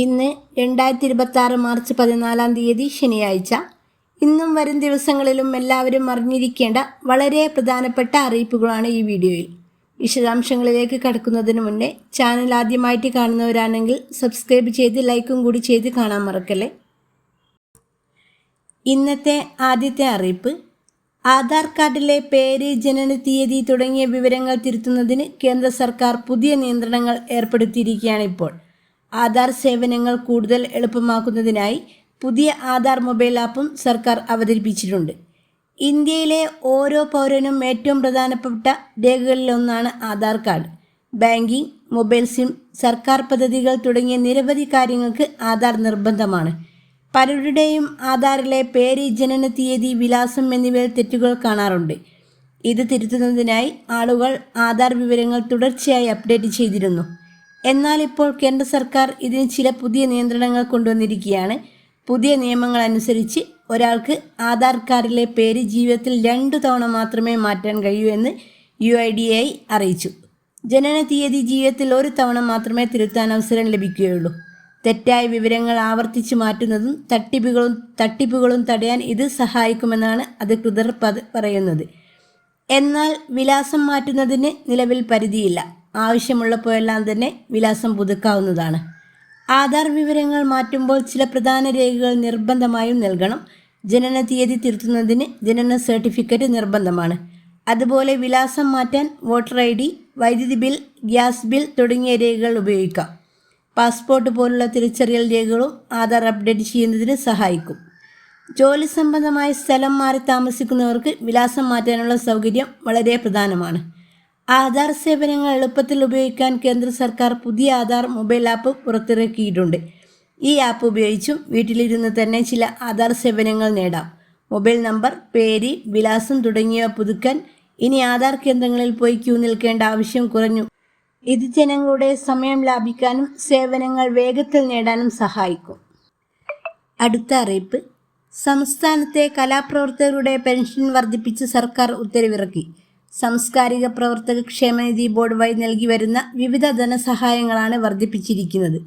ഇന്ന് 2026 മാർച്ച് 14 ശനിയാഴ്ച. ഇന്നും വരും ദിവസങ്ങളിലും എല്ലാവരും അറിഞ്ഞിരിക്കേണ്ട വളരെ പ്രധാനപ്പെട്ട അറിയിപ്പുകളാണ് ഈ വീഡിയോയിൽ. വിശദാംശങ്ങളിലേക്ക് കടക്കുന്നതിന് മുന്നേ ചാനൽ ആദ്യമായിട്ട് കാണുന്നവരാണെങ്കിൽ സബ്സ്ക്രൈബ് ചെയ്ത് ലൈക്കും കൂടി ചെയ്ത് കാണാൻ മറക്കല്ലേ. ഇന്നത്തെ ആദ്യത്തെ അറിയിപ്പ്, ആധാർ കാർഡിലെ പേര്, ജനനതീയതി തുടങ്ങിയ വിവരങ്ങൾ തിരുത്തുന്നതിന് കേന്ദ്ര സർക്കാർ പുതിയ നിയന്ത്രണങ്ങൾ ഏർപ്പെടുത്തിയിരിക്കുകയാണ്. ഇപ്പോൾ ആധാർ സേവനങ്ങൾ കൂടുതൽ എളുപ്പമാക്കുന്നതിനായി പുതിയ ആധാർ മൊബൈൽ ആപ്പും സർക്കാർ അവതരിപ്പിച്ചിട്ടുണ്ട്. ഇന്ത്യയിലെ ഓരോ പൗരനും ഏറ്റവും പ്രധാനപ്പെട്ട രേഖകളിലൊന്നാണ് Aadhaar card. Banking, mobile sim, സർക്കാർ പദ്ധതികൾ തുടങ്ങിയ നിരവധി കാര്യങ്ങൾക്ക് ആധാർ നിർബന്ധമാണ്. പലരുടെയും ആധാറിലെ പേര്, ജനനതീയതി, വിലാസം എന്നിവയിൽ തെറ്റുകൾ കാണാറുണ്ട്. ഇത് തിരുത്തുന്നതിനായി ആളുകൾ ആധാർ വിവരങ്ങൾ തുടർച്ചയായി അപ്ഡേറ്റ് ചെയ്തിരുന്നു. എന്നാൽ ഇപ്പോൾ കേന്ദ്ര സർക്കാർ ഇതിന് ചില പുതിയ നിയന്ത്രണങ്ങൾ കൊണ്ടുവന്നിരിക്കുകയാണ്. പുതിയ നിയമങ്ങൾ അനുസരിച്ച് ഒരാൾക്ക് ആധാർ കാർഡിലെ പേര് ജീവിതത്തിൽ 2 തവണ മാത്രമേ മാറ്റാൻ കഴിയൂ എന്ന് UIDAI അറിയിച്ചു. ജനനതീയതി ജീവിതത്തിൽ 1 തവണ മാത്രമേ തിരുത്താൻ അവസരം ലഭിക്കുകയുള്ളൂ. തെറ്റായ വിവരങ്ങൾ ആവർത്തിച്ച് മാറ്റുന്നതും തട്ടിപ്പുകളും തടയാൻ ഇത് സഹായിക്കുമെന്നാണ് അധികൃതർ പറയുന്നത്. എന്നാൽ വിലാസം മാറ്റുന്നതിന് നിലവിൽ പരിധിയില്ല. ആവശ്യമുള്ളപ്പോഴെല്ലാം തന്നെ വിലാസം പുതുക്കാവുന്നതാണ്. ആധാർ വിവരങ്ങൾ മാറ്റുമ്പോൾ ചില പ്രധാന രേഖകൾ നിർബന്ധമായും നൽകണം. ജനനതീയതി തിരുത്തുന്നതിന് ജനന സർട്ടിഫിക്കറ്റ് നിർബന്ധമാണ്. അതുപോലെ വിലാസം മാറ്റാൻ വോട്ടർ ID, വൈദ്യുതി ബിൽ, ഗ്യാസ് ബിൽ തുടങ്ങിയ രേഖകൾ ഉപയോഗിക്കാം. പാസ്പോർട്ട് പോലുള്ള തിരിച്ചറിയൽ രേഖകളും ആധാർ അപ്ഡേറ്റ് ചെയ്യുന്നതിന് സഹായിക്കും. ജോലി സംബന്ധമായ സ്ഥലം മാറി താമസിക്കുന്നവർക്ക് വിലാസം മാറ്റാനുള്ള സൗകര്യം വളരെ പ്രധാനമാണ്. ആധാർ സേവനങ്ങൾ എളുപ്പത്തിൽ ഉപയോഗിക്കാൻ കേന്ദ്ര സർക്കാർ പുതിയ ആധാർ മൊബൈൽ ആപ്പ് പുറത്തിറക്കിയിട്ടുണ്ട്. ഈ ആപ്പ് ഉപയോഗിച്ചും വീട്ടിലിരുന്ന് തന്നെ ചില ആധാർ സേവനങ്ങൾ നേടാം. മൊബൈൽ നമ്പർ, പേര്, വിലാസം തുടങ്ങിയവ പുതുക്കാൻ ഇനി ആധാർ കേന്ദ്രങ്ങളിൽ പോയി ക്യൂ നിൽക്കേണ്ട ആവശ്യം കുറഞ്ഞു. ഇത് ജനങ്ങളുടെ സമയം ലാഭിക്കാനും സേവനങ്ങൾ വേഗത്തിൽ നേടാനും സഹായിക്കും. അടുത്ത അറിയിപ്പ്, സംസ്ഥാനത്തെ കലാപ്രവർത്തകരുടെ പെൻഷൻ വർദ്ധിപ്പിച്ച് സർക്കാർ ഉത്തരവിറക്കി. സാംസ്കാരിക പ്രവർത്തക ക്ഷേമനിധി ബോർഡ് വഴി നൽകി വരുന്ന വിവിധ ധനസഹായങ്ങളാണ് വർദ്ധിപ്പിച്ചിരിക്കുന്നത്.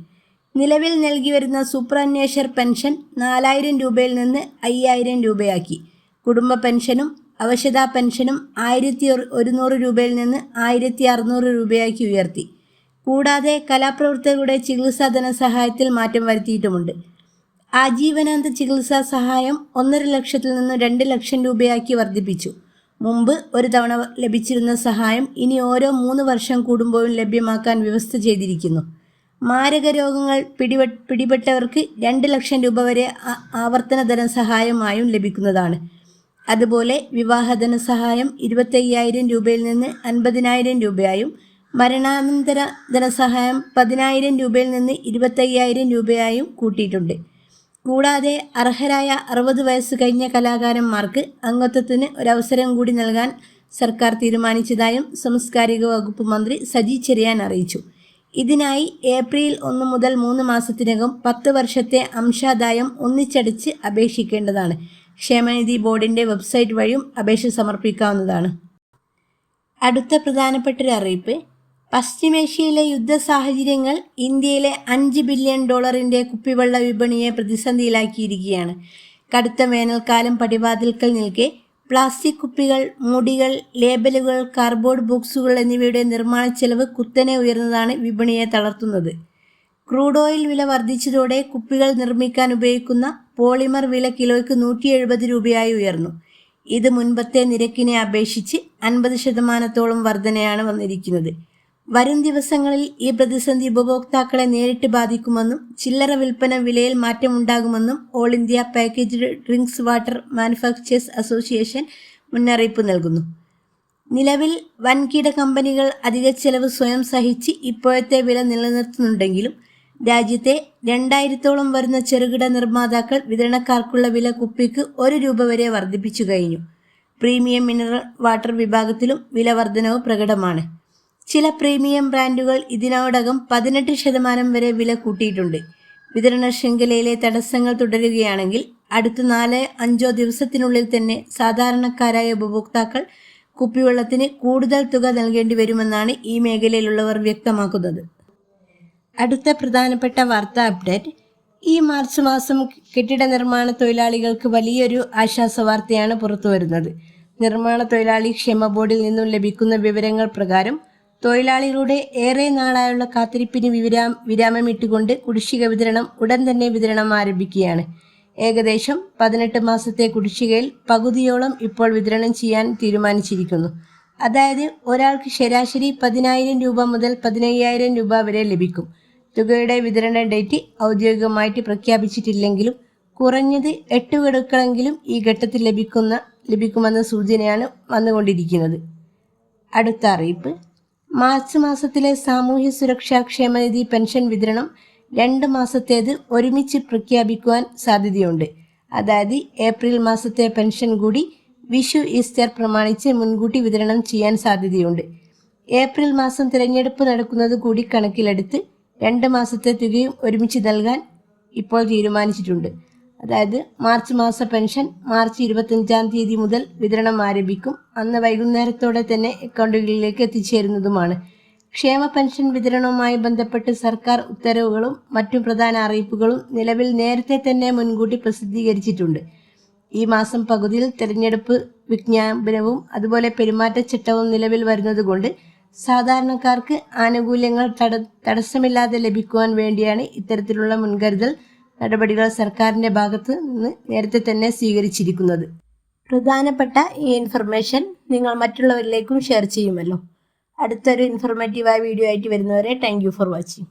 നിലവിൽ നൽകി വരുന്ന സൂപ്പർഅന്വേഷർ പെൻഷൻ 4000 രൂപയിൽ നിന്ന് 5000 രൂപയാക്കി. കുടുംബ പെൻഷനും അവശതാ പെൻഷനും 1100 രൂപയിൽ നിന്ന് 1600 രൂപയാക്കി ഉയർത്തി. കൂടാതെ കലാപ്രവർത്തകരുടെ ചികിത്സാ ധനസഹായത്തിൽ മാറ്റം വരുത്തിയിട്ടുമുണ്ട്. ആജീവനാന്ത ചികിത്സാ സഹായം 1.5 ലക്ഷത്തിൽ നിന്ന് 2 ലക്ഷം രൂപയാക്കി വർദ്ധിപ്പിച്ചു. മുമ്പ് 1 തവണ ലഭിച്ചിരുന്ന സഹായം ഇനി ഓരോ 3 വർഷം കൂടുമ്പോഴും ലഭ്യമാക്കാൻ വ്യവസ്ഥ ചെയ്തിരിക്കുന്നു. മാരക രോഗങ്ങൾ പിടിപെട്ടവർക്ക് 2 ലക്ഷം രൂപ വരെ ആവർത്തന ധനസഹായമായും ലഭിക്കുന്നതാണ്. അതുപോലെ വിവാഹ ധനസഹായം 25,000 രൂപയിൽ നിന്ന് 50,000 രൂപയായും, മരണാനന്തര ധനസഹായം 10,000 രൂപയിൽ നിന്ന് 25,000 രൂപയായും കൂട്ടിയിട്ടുണ്ട്. കൂടാതെ അർഹരായ 60 വയസ്സ് കഴിഞ്ഞ കലാകാരന്മാർക്ക് അംഗത്വത്തിന് ഒരവസരം കൂടി നൽകാൻ സർക്കാർ തീരുമാനിച്ചതായും സാംസ്കാരിക വകുപ്പ് മന്ത്രി സജി ചെറിയാൻ അറിയിച്ചു. ഇതിനായി ഏപ്രിൽ 1 മുതൽ 3 മാസത്തിനകം 10 വർഷത്തെ അംശാദായം ഒന്നിച്ചടച്ച് അപേക്ഷിക്കേണ്ടതാണ്. ക്ഷേമനിധി ബോർഡിൻ്റെ വെബ്സൈറ്റ് വഴിയും അപേക്ഷ സമർപ്പിക്കാവുന്നതാണ്. അടുത്ത പ്രധാനപ്പെട്ടൊരു അറിയിപ്പ്, പശ്ചിമേഷ്യയിലെ യുദ്ധ സാഹചര്യങ്ങൾ ഇന്ത്യയിലെ $5 ബില്യൺ കുപ്പിവെള്ള വിപണിയെ പ്രതിസന്ധിയിലാക്കിയിരിക്കുകയാണ്. കടുത്ത വേനൽക്കാലം പടിവാതിൽക്കൽ നിൽക്കെ പ്ലാസ്റ്റിക് കുപ്പികൾ, മൂടികൾ, ലേബലുകൾ, കാർഡ്ബോർഡ് ബോക്സുകൾ എന്നിവയുടെ നിർമ്മാണ ചെലവ് കുത്തനെ ഉയർന്നതാണ് വിപണിയെ തളർത്തുന്നത്. ക്രൂഡ് ഓയിൽ വില വർദ്ധിച്ചതോടെ കുപ്പികൾ നിർമ്മിക്കാൻ ഉപയോഗിക്കുന്ന പോളിമർ വില കിലോയ്ക്ക് 170 രൂപയായി ഉയർന്നു. ഇത് മുൻപത്തെ നിരക്കിനെ അപേക്ഷിച്ച് 50% വർധനയാണ് വന്നിരിക്കുന്നത്. വരും ദിവസങ്ങളിൽ ഈ പ്രതിസന്ധി ഉപഭോക്താക്കളെ നേരിട്ട് ബാധിക്കുമെന്നും ചില്ലറ വിൽപ്പന വിലയിൽ മാറ്റമുണ്ടാകുമെന്നും all India packaged drinks water manufacturers association മുന്നറിയിപ്പ് നൽകുന്നു. നിലവിൽ വൻകിട കമ്പനികൾ അധിക ചെലവ് സ്വയം സഹിച്ച് ഇപ്പോഴത്തെ വില നിലനിർത്തുന്നുണ്ടെങ്കിലും രാജ്യത്തെ 2000-ഓളം വരുന്ന ചെറുകിട നിർമ്മാതാക്കൾ വിതരണക്കാർക്കുള്ള വില കുപ്പിക്ക് 1 രൂപ വരെ വർദ്ധിപ്പിച്ചു കഴിഞ്ഞു. പ്രീമിയം മിനറൽ വാട്ടർ വിഭാഗത്തിലും വില വർധനവ് പ്രകടമാണ്. ചില പ്രീമിയം ബ്രാൻഡുകൾ ഇതിനോടകം 18% വരെ വില കൂട്ടിയിട്ടുണ്ട്. വിതരണ ശൃംഖലയിലെ തടസ്സങ്ങൾ തുടരുകയാണെങ്കിൽ അടുത്ത 4-5 ദിവസത്തിനുള്ളിൽ തന്നെ സാധാരണക്കാരായ ഉപഭോക്താക്കൾ കുപ്പിവെള്ളത്തിന് കൂടുതൽ തുക നൽകേണ്ടി വരുമെന്നാണ് ഈ മേഖലയിലുള്ളവർ വ്യക്തമാക്കുന്നത്. അടുത്ത പ്രധാനപ്പെട്ട വാർത്താ അപ്ഡേറ്റ്. ഈ മാർച്ച് മാസം കെട്ടിട നിർമ്മാണ തൊഴിലാളികൾക്ക് വലിയൊരു ആശ്വാസ വാർത്തയാണ് പുറത്തു വരുന്നത്. നിർമ്മാണ തൊഴിലാളി ക്ഷേമ ബോർഡിൽ നിന്നും ലഭിക്കുന്ന വിവരങ്ങൾ പ്രകാരം തൊഴിലാളികളുടെ ഏറെ നാളായുള്ള കാത്തിരിപ്പിന് വിരാമമിട്ടുകൊണ്ട് കുടിശ്ശിക വിതരണം ഉടൻ തന്നെ വിതരണം ആരംഭിക്കുകയാണ്. ഏകദേശം 18 മാസത്തെ കുടിശ്ശികയിൽ പകുതിയോളം ഇപ്പോൾ വിതരണം ചെയ്യാൻ തീരുമാനിച്ചിരിക്കുന്നു. അതായത് ഒരാൾക്ക് ശരാശരി 10,000 രൂപ മുതൽ 15,000 രൂപ വരെ ലഭിക്കും. തുകയുടെ വിതരണ ഡേറ്റ് ഔദ്യോഗികമായിട്ട് പ്രഖ്യാപിച്ചിട്ടില്ലെങ്കിലും കുറഞ്ഞത് 8 ഗഡുക്കളെങ്കിലും ഈ ഘട്ടത്തിൽ ലഭിക്കുമെന്ന സൂചനയാണ് വന്നുകൊണ്ടിരിക്കുന്നത്. അടുത്ത അറിയിപ്പ്. മാർച്ച് മാസത്തിലെ സാമൂഹ്യ സുരക്ഷാ ക്ഷേമനിധി പെൻഷൻ വിതരണം 2 മാസത്തേത് ഒരുമിച്ച് പ്രഖ്യാപിക്കുവാൻ സാധ്യതയുണ്ട്. അതായത് ഏപ്രിൽ മാസത്തെ പെൻഷൻ കൂടി വിഷു ഈസ്റ്റർ പ്രമാണിച്ച് മുൻകൂട്ടി വിതരണം ചെയ്യാൻ സാധ്യതയുണ്ട്. ഏപ്രിൽ മാസം തിരഞ്ഞെടുപ്പ് നടക്കുന്നത് കൂടി കണക്കിലെടുത്ത് 2 മാസത്തെ തുകയും ഒരുമിച്ച് നൽകാൻ ഇപ്പോൾ തീരുമാനിച്ചിട്ടുണ്ട്. അതായത് മാർച്ച് മാസ പെൻഷൻ മാർച്ച് 25-ാം തീയതി മുതൽ വിതരണം ആരംഭിക്കും. അന്ന് വൈകുന്നേരത്തോടെ തന്നെ അക്കൗണ്ടുകളിലേക്ക് എത്തിച്ചേരുന്നതുമാണ്. ക്ഷേമ പെൻഷൻ വിതരണവുമായി ബന്ധപ്പെട്ട് സർക്കാർ ഉത്തരവുകളും മറ്റു പ്രധാന അറിയിപ്പുകളും നിലവിൽ നേരത്തെ തന്നെ മുൻകൂട്ടി പ്രസിദ്ധീകരിച്ചിട്ടുണ്ട്. ഈ മാസം പകുതിയിൽ തെരഞ്ഞെടുപ്പ് വിജ്ഞാപനവും അതുപോലെ പെരുമാറ്റച്ചട്ടവും നിലവിൽ വരുന്നതുകൊണ്ട് സാധാരണക്കാർക്ക് ആനുകൂല്യങ്ങൾ തടസ്സമില്ലാതെ ലഭിക്കുവാൻ വേണ്ടിയാണ് ഇത്തരത്തിലുള്ള മുൻകരുതൽ നടപടികൾ സർക്കാരിൻ്റെ ഭാഗത്ത് നിന്ന് നേരത്തെ തന്നെ സ്വീകരിച്ചിരിക്കുന്നത്. പ്രധാനപ്പെട്ട ഈ ഇൻഫർമേഷൻ നിങ്ങൾ മറ്റുള്ളവരിലേക്കും ഷെയർ ചെയ്യുമല്ലോ. അടുത്തൊരു ഇൻഫോർമേറ്റീവായ വീഡിയോ ആയിട്ട് വരുന്നവരെ താങ്ക് യു ഫോർ വാച്ചിങ്.